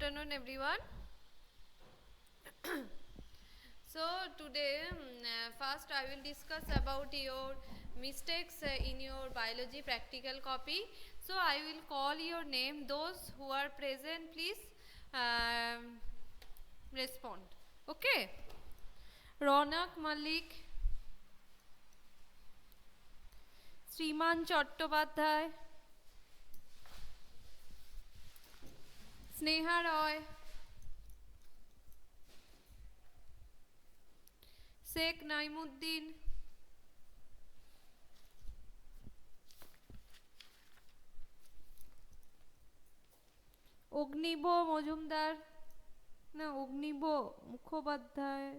afternoon, everyone. So today, first I will discuss about your mistakes in your biology practical copy. So I will call your name. Those who are present, please respond. Okay. Ronak Malik, Sriman Chattopadhyay, Sneha Roy, Sheikh Naimuddin, Agniv Majumdar না অগ্নিভ মুখোপাধ্যায়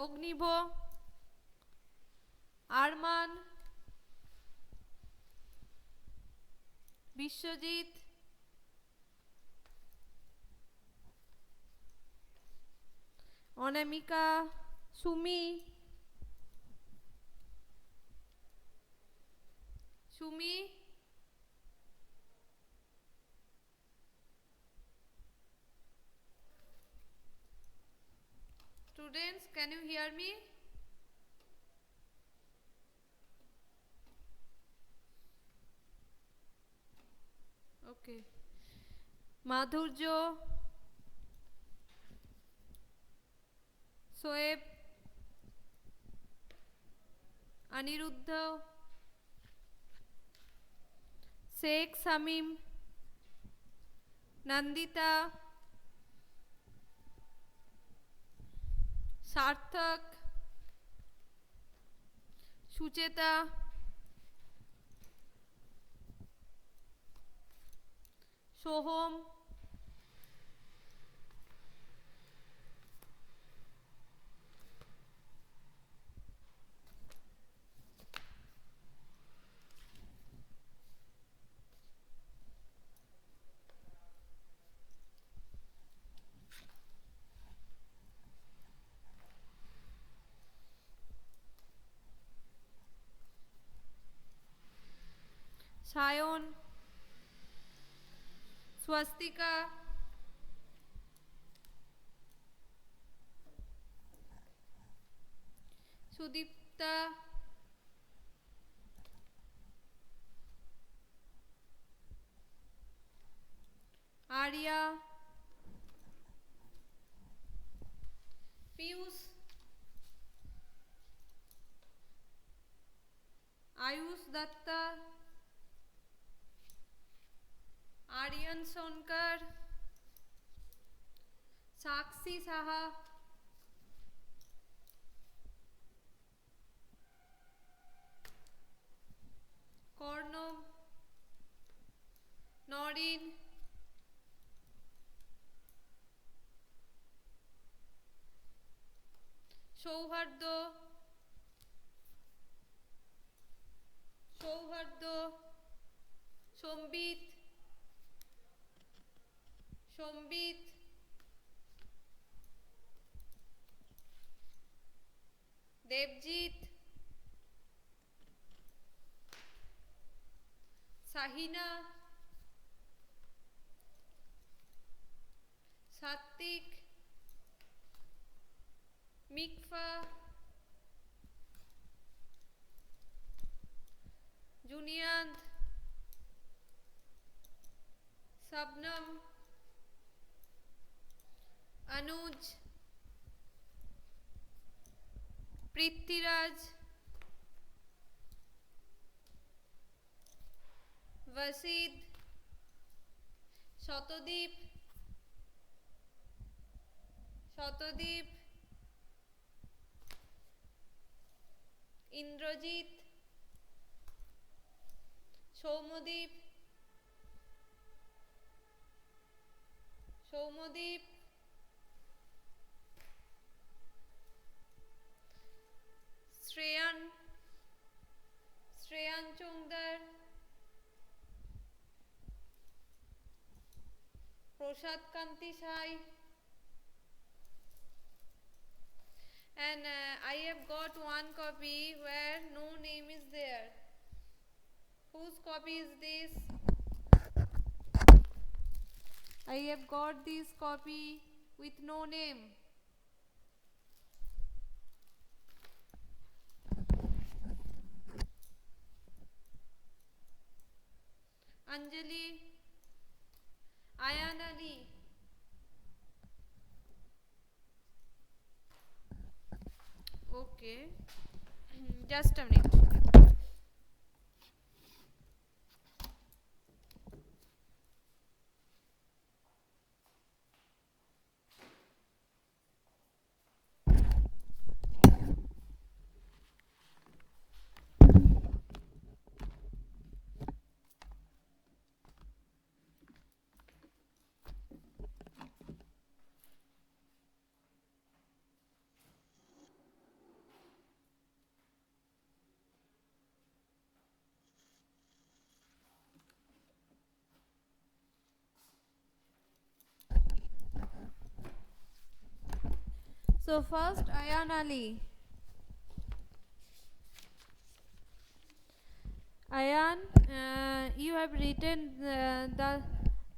অগ্নিভ আরমান বিশ্বজিৎ অনামিকা Sumi Sumi Students, can you hear me? Okay. মাধুর্য সোয়েব অনিরুদ্ধ শেখ শামীম নন্দিতা সার্থক Sucheta Soham Sayan Swastika Sudipta area Piyush Ayush Datta Aryan Sonkar साक्षी साहा कर्णव नौरीन सौहार्द सम्बित সম্বিত দেবজিৎ সাহিনা সাত্বিক মিকফা জুনিয়ান্দ শবনম अनुज पृथ्वीराज वसीद शतदीप इंद्रजीत सौमदीप श्रेयान चोंगदार प्रसाद कांति Sai and I have got one copy where no name is there. Whose copy is this? I have got this copy with no name. Anjali, Ayan Ali. Okay, just a minute. So first, Ayan Ali. Ayan, you have written the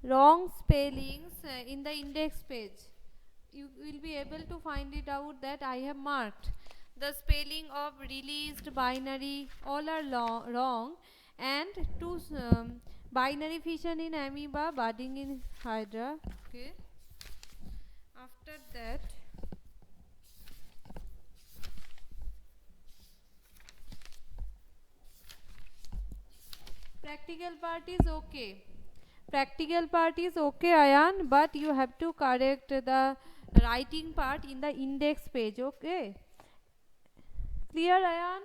wrong spellings in the index page. You will be able to find it out that I have marked. The spelling of released, binary, all are wrong, and two binary fission in amoeba, budding in hydra. Okay. After that, practical part is okay. Practical part is okay, Ayan, but you have to correct the writing part in the index page. Okay. Clear, Ayan?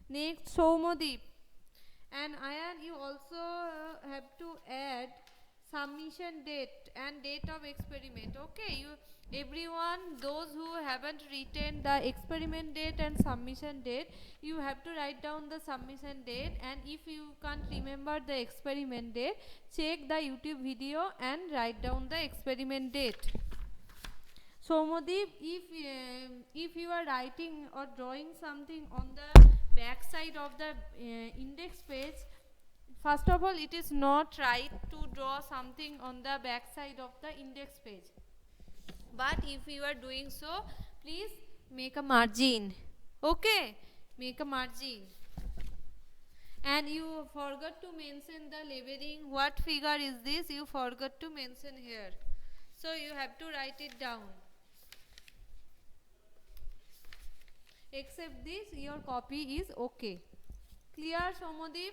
Next, Somodeep. And Ayan, you also have to add submission date and date of experiment. Okay, you everyone, those who haven't written the experiment date and submission date, you have to write down the submission date, and if you can't remember the experiment date, check the YouTube video and write down the experiment date. So Modeep, if you are writing or drawing something on the back side of the index page, first of all, it is not right to draw something on the back side of the index page. But if you are doing so, please make a margin. Okay, make a margin. And you forgot to mention the labeling. What figure is this? You forgot to mention here. So you have to write it down. Except this, your copy is okay. Clear, Somodeep?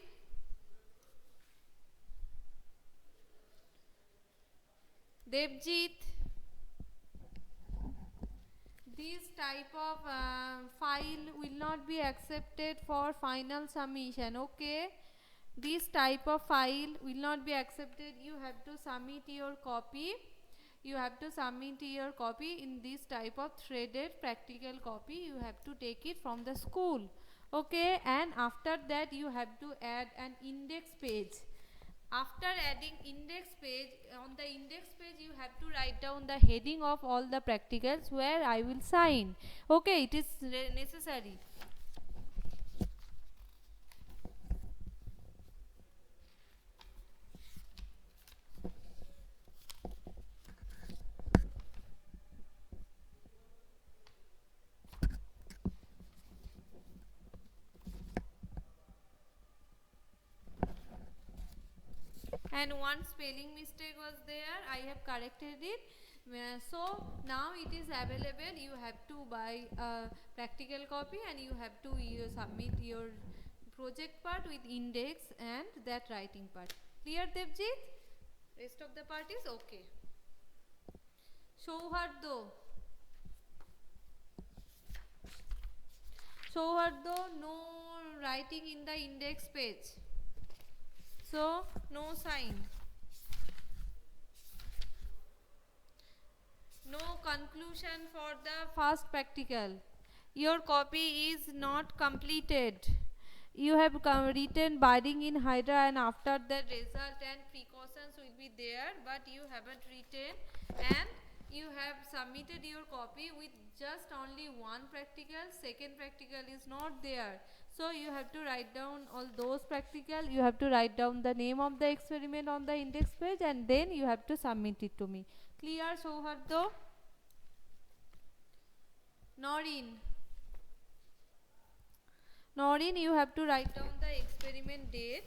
Devjit, this type of file will not be accepted for final submission. Okay, this type of file will not be accepted. You have to submit your copy. You have to submit your copy in this type of threaded practical copy. You have to take it from the school. Okay, and after that you have to add an index page. After adding index page, on the index page you have to write down the heading of all the practicals where I will sign. Okay, it is necessary. And one spelling mistake was there, I have corrected it. So now it is available. You have to buy a practical copy and you have to submit your project part with index and that writing part. Clear, Devjit? Rest of the part is okay. Sauhardo. Sauhardo, no writing in the index page. So no sign. No conclusion for the first practical. Your copy is not completed. You have written budding in hydra and after that result and precautions will be there, but you haven't written, and you have submitted your copy with just only one practical, second practical is not there. So you have to write down all those practical, you have to write down the name of the experiment on the index page, and then you have to submit it to me. Clear, Sauhardo? Noreen. Noreen, you have to write down the experiment date.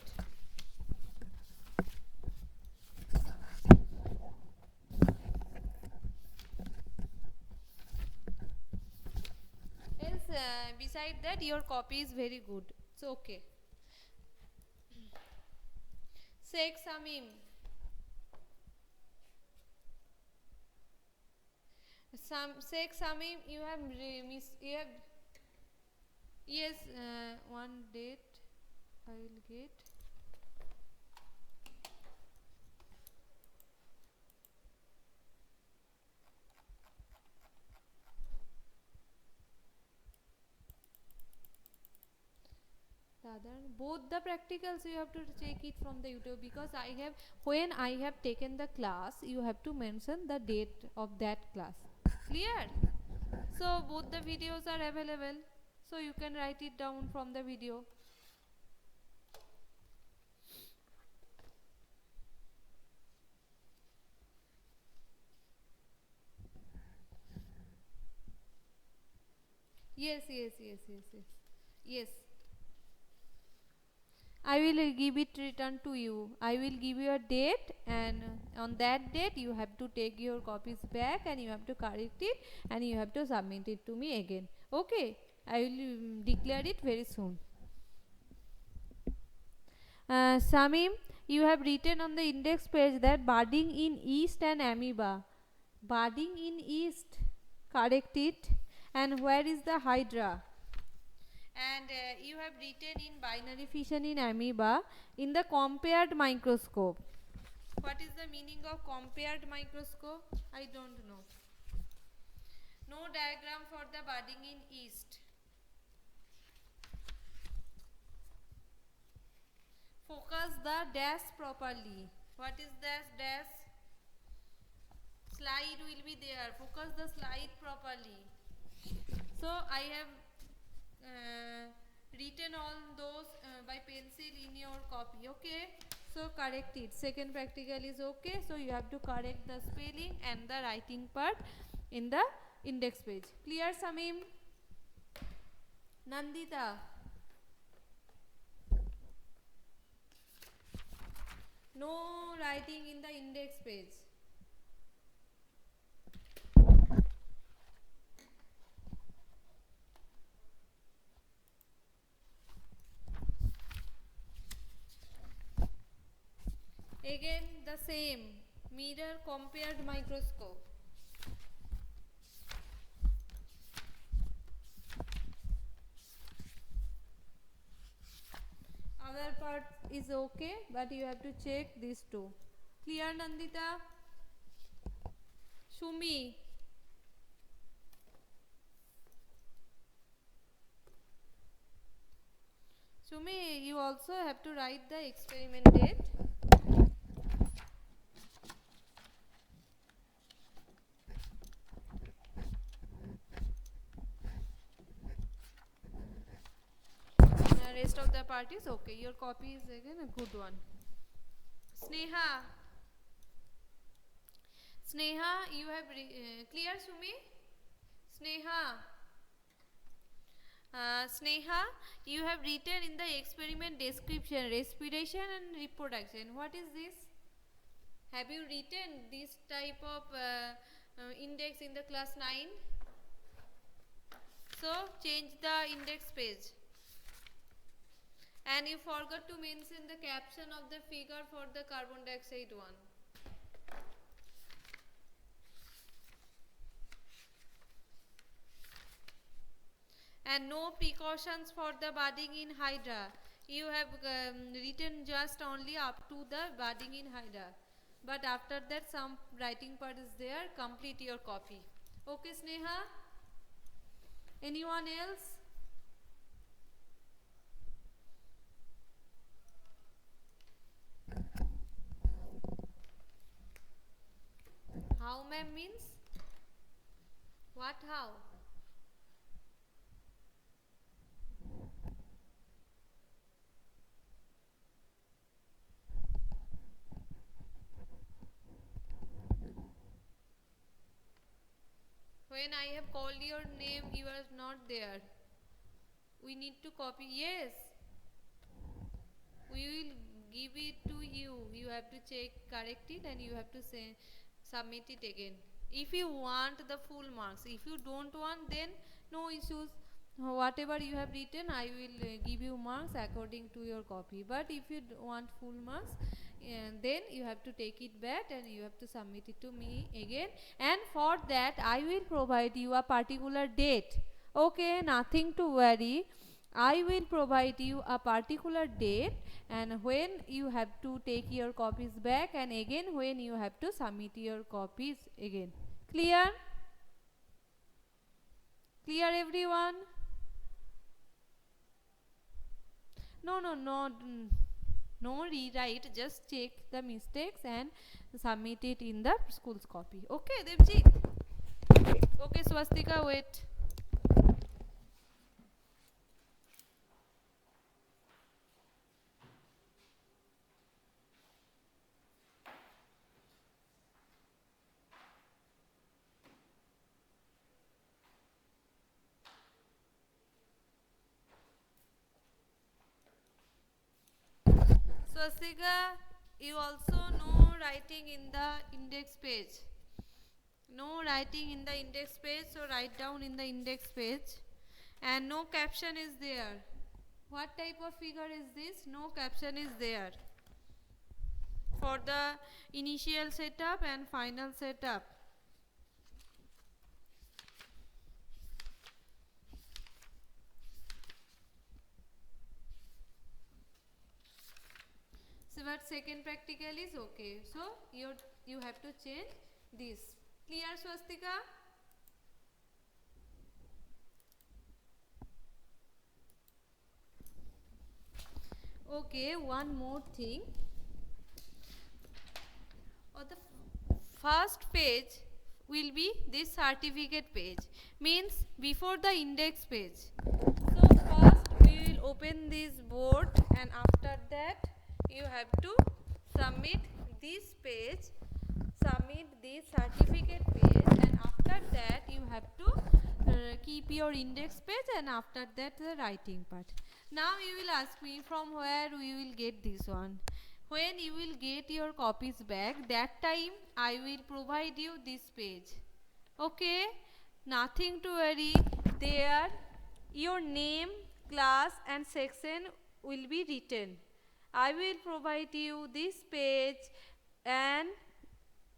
Else, beside that, your copy is very good. It's okay. Sheikh Samim. Sheikh Samim, you have yes, one date I will get. Both the practicals you have to check it from the YouTube, because when I have taken the class, you have to mention the date of that class. Clear? So both the videos are available, so you can write it down from the video. Yes. Yes. I will give it return to you. I will give you a date, and on that date you have to take your copies back, and you have to correct it, and you have to submit it to me again. Okay, I will declare it very soon. Samim, you have written on the index page that budding in yeast and amoeba. Budding in yeast, correct it. And where is the hydra? And you have written in binary fission in amoeba in the compared microscope. What is the meaning of compared microscope? I don't know. No diagram for the budding in yeast. Focus the dash properly. What is this dash? Slide will be there. Focus the slide properly. So I have written all those by pencil in your copy. Okay, so correct it. Second practical is okay, so you have to correct the spelling and the writing part in the index page. Clear, Samim? Nandita? No writing in the index page. Again the same, mirror compared microscope. Other part is okay, but you have to check these two. Clear, Nandita? Shumi? Shumi, you also have to write the experiment date. Rest of the part is okay. Your copy is again a good one. Sneha, you have clear, Shumi? Sneha, you have written in the experiment description respiration and reproduction. What is this? Have you written this type of index in the class 9? So change the index page. And you forgot to mention the caption of the figure for the carbon dioxide one. And no precautions for the budding in hydra. You have written just only up to the budding in hydra, but after that some writing part is there. Complete your copy. Okay, Sneha? Anyone else? How ma'am means? What, how? When I have called your name, you are not there. We need to copy. Yes, we will give it to you. You have to check, correct it, and you have to say, submit it again. If you want the full marks, if you don't want, then no issues. Whatever you have written, I will give you marks according to your copy. But if you want full marks, then you have to take it back and you have to submit it to me again. And for that, I will provide you a particular date. Okay, nothing to worry. I will provide you a particular date and when you have to take your copies back and again when you have to submit your copies again. Clear? Clear everyone? No, no rewrite, just check the mistakes and submit it in the school's copy. Okay, Devjit? Okay, Swastika, wait. Swastika, you also know writing in the index page. No writing in the index page, so write down in the index page. And no caption is there. What type of figure is this? No caption is there. For the initial setup and final setup. So but second practical is okay. So you have to change this. Clear, Swastika? Okay, one more thing. The first page will be this certificate page, means before the index page. So first we will open this board and after that you have to submit this page, submit this certificate page, and after that you have to keep your index page and after that the writing part. Now you will ask me from where we will get this one. When you will get your copies back, that time I will provide you this page. Okay, nothing to worry. There your name, class and section will be written. I will provide you this page and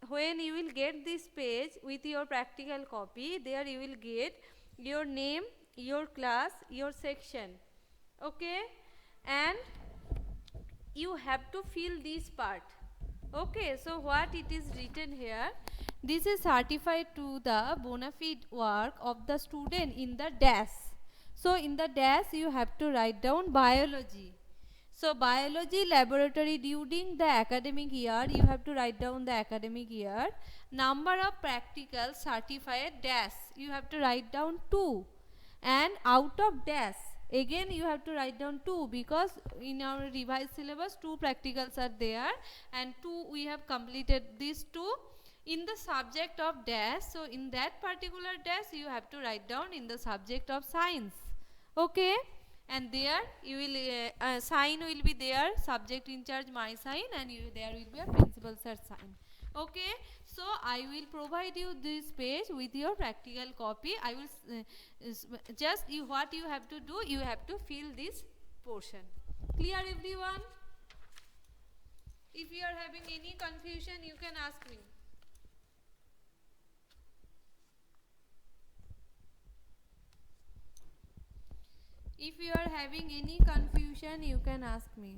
when you will get this page with your practical copy, there you will get your name, your class, your section. Okay, and you have to fill this part. Okay, so what it is written here, this is certified to the bona fide work of the student in the dash. So in the dash you have to write down biology. So biology laboratory during the academic year, you have to write down the academic year. Number of practical certified dash, you have to write down 2. And out of dash, again you have to write down 2 because in our revised syllabus 2 practicals are there and 2 we have completed these 2 in the subject of dash. So in that particular dash you have to write down in the subject of science. Okay, and there you will sign will be there, subject in charge my sign, and there will be a principal sir sign. Okay, so I will provide you this page with your practical copy. I will just what you have to do, you have to fill this portion. Clear everyone? If you are having any confusion, you can ask me. If you are having any confusion, you can ask me.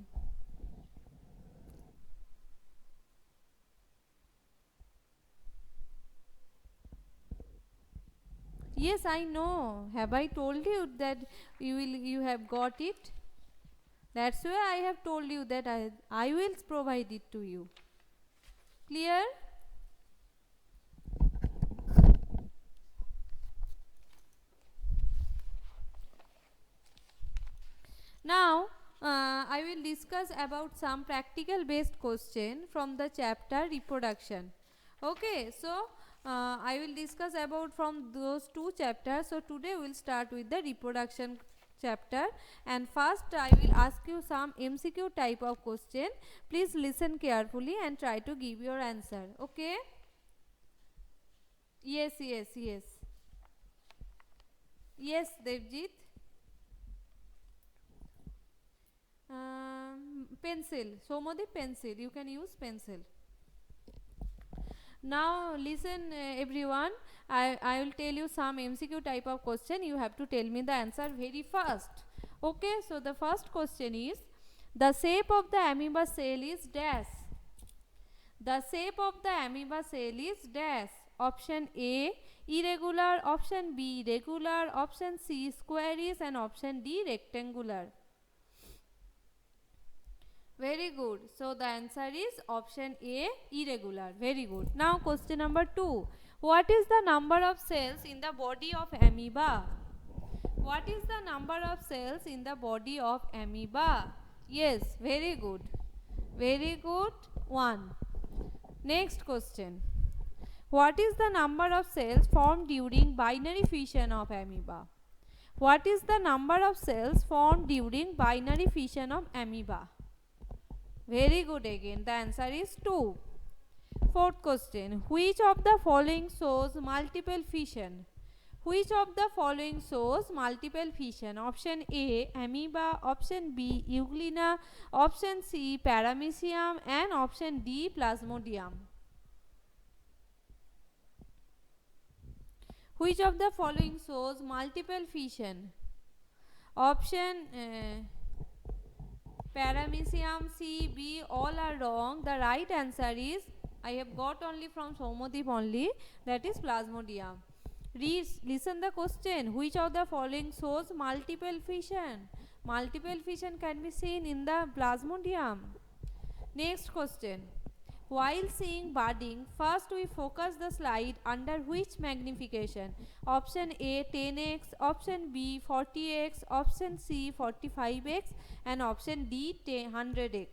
Yes, I know. Have I told you that you have got it? That's why I have told you that I will provide it to you. Clear? Now I will discuss about some practical based question from the chapter reproduction. Okay, so I will discuss about from those two chapters. So today we will start with the reproduction chapter, and first I will ask you some MCQ type of question. Please listen carefully and try to give your answer. Okay? Yes, yes, yes. Yes, Devjit. Pencil. Somodip, pencil. You can use pencil. Now listen everyone. I will tell you some MCQ type of question. You have to tell me the answer very fast. Okay, so the first question is, the shape of the amoeba cell is dash. The shape of the amoeba cell is dash. Option A irregular, option B regular, option C squarish, and option D rectangular. Very good. So the answer is option A irregular. Very good. Now question number 2. What is the number of cells in the body of amoeba? What is the number of cells in the body of amoeba? Yes, very good. Very good. 1. Next question. What is the number of cells formed during binary fission of amoeba? What is the number of cells formed during binary fission of amoeba? Very good again. The answer is 2. Fourth question. Which of the following shows multiple fission? Which of the following shows multiple fission? Option A amoeba, option B euglena, option C paramecium, and option D plasmodium. Which of the following shows multiple fission? Option paramecium, C, B, all are wrong. The right answer is, I have got only from Somadip only, that is plasmodium. Listen the question. Which of the following shows multiple fission? Multiple fission can be seen in the plasmodium. Next question. While seeing budding, first we focus the slide under which magnification? Option A 10x, option B 40x, option C 45x, and option D 100x.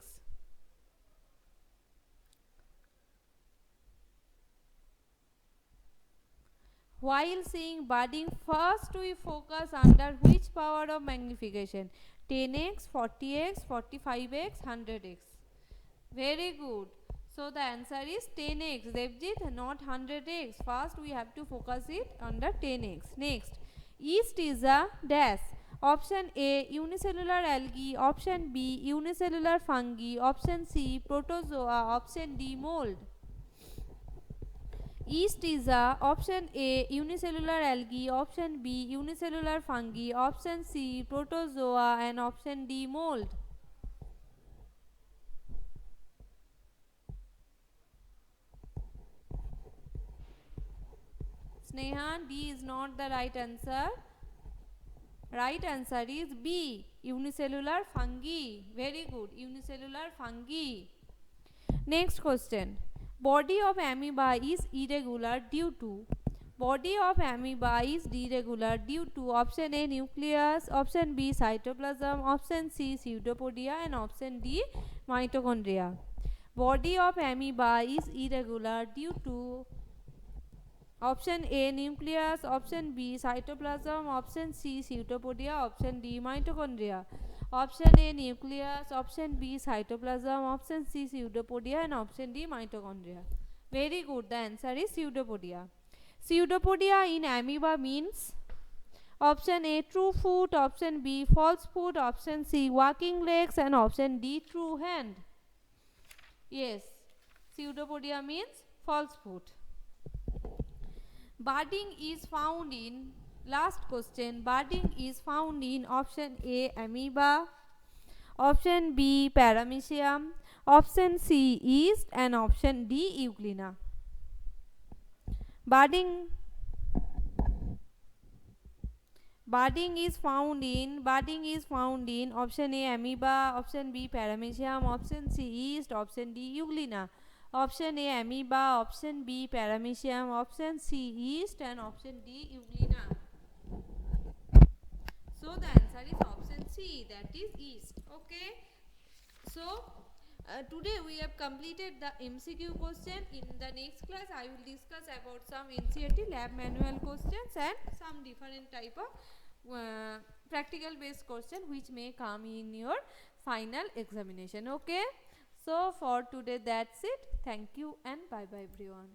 While seeing budding, first we focus under which power of magnification? 10x, 40x, 45x, 100x. Very good. So the answer is 10x, Devjit, not 100x. First we have to focus it under 10x. Next, yeast is a dash. Option A unicellular algae, option B unicellular fungi, option C protozoa, option D mold. Yeast is a option A unicellular algae, option B unicellular fungi, option C protozoa, and option D mold. Snehan, D is not the right answer. Right answer is B, unicellular fungi. Very good, unicellular fungi. Next question. Body of amoeba is irregular due to. Body of amoeba is irregular due to option A nucleus, option B cytoplasm, option C pseudopodia, and option D mitochondria. Body of amoeba is irregular due to option A nucleus, option B cytoplasm, option C pseudopodia, option D mitochondria. Option A nucleus, option B cytoplasm, option C pseudopodia, and option D mitochondria. Very good. The answer is pseudopodia. Pseudopodia in amoeba means option A true foot, option B false foot, option C walking legs, and option D true hand. Yes, pseudopodia means false foot. Budding is found in, last question, budding is found in option A amoeba, option B paramecium, option C yeast, and option D euglena. Budding is found in option A amoeba, option B paramecium, option C yeast, option D euglena. Option A amoeba, option B paramecium, option C yeast, and option D euglena. So the answer is option C, that is east. Okay. So today we have completed the MCQ question. In the next class I will discuss about some NCERT lab manual questions and some different type of practical based question which may come in your final examination. Okay. So for today that's it. Thank you and bye bye everyone.